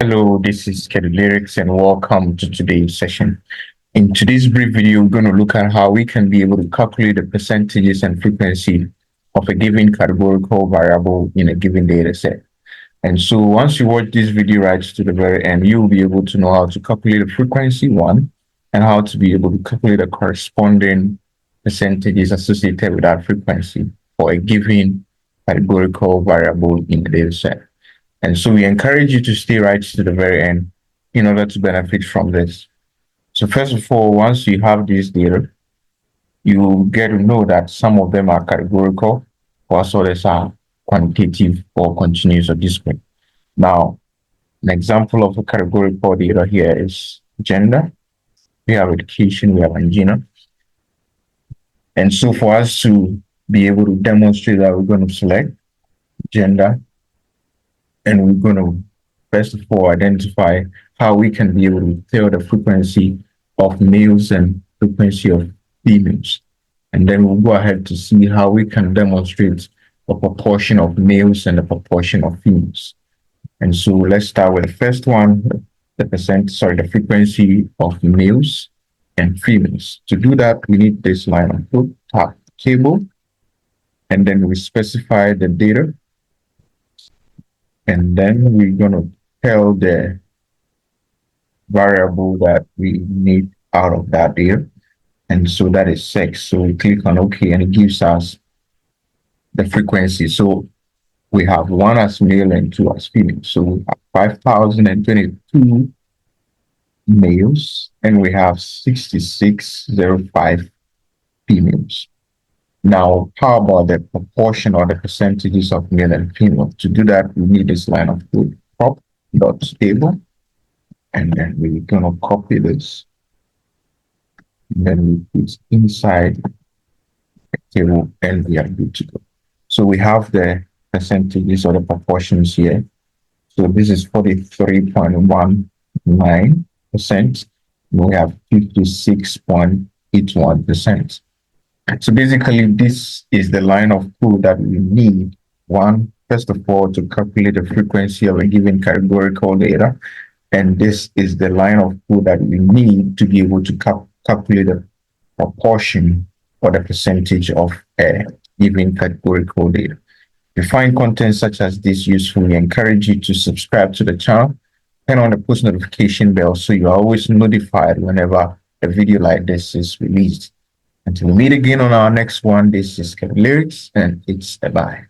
Hello, this is Lyrics and welcome to today's session. In today's brief video, we're going to look at how we can be able to calculate the percentages and frequency of a given categorical variable in a given data set. And so once you watch this video right to the very end, you'll be able to know how to calculate the frequency one and how to be able to calculate the corresponding percentages associated with that frequency for a given categorical variable in the data set. And so we encourage you to stay right to the very end in order to benefit from this. So first of all, once you have this data, you get to know that some of them are categorical, whilst others are quantitative or continuous or discrete. Now, an example of a categorical data here is gender. We have education, we have engineer. And so for us to be able to demonstrate that, we're going to select gender. And we're going to, first of all, identify how we can be able to tell the frequency of males and frequency of females. And then we'll go ahead to see how we can demonstrate the proportion of males and the proportion of females. And so let's start with the first one, the frequency of males and females. To do that, we need this line of code, tab table, and then we specify the data. And then we're going to tell the variable that we need out of that data. And so that is sex. So we click on OK, and it gives us the frequency. So we have 1 as male and 2 as female. So we have 5,022 males, and we have 6605 females. Now, how about the proportion or the percentages of male and female? To do that, we need this line of code, prop.table, and then we're going to copy this. And then we put inside the table, and we are good to go. So we have the percentages or the proportions here. So this is 43.19%. We have 56.81%. So basically, this is the line of code that we need, first of all, to calculate the frequency of a given categorical data. And this is the line of code that we need to be able to calculate the proportion or the percentage of a given categorical data. If you find content such as this useful, we encourage you to subscribe to the channel, turn on the post notification bell so you're always notified whenever a video like this is released. Until we meet again on our next one, this is Lyrics, and it's a bye.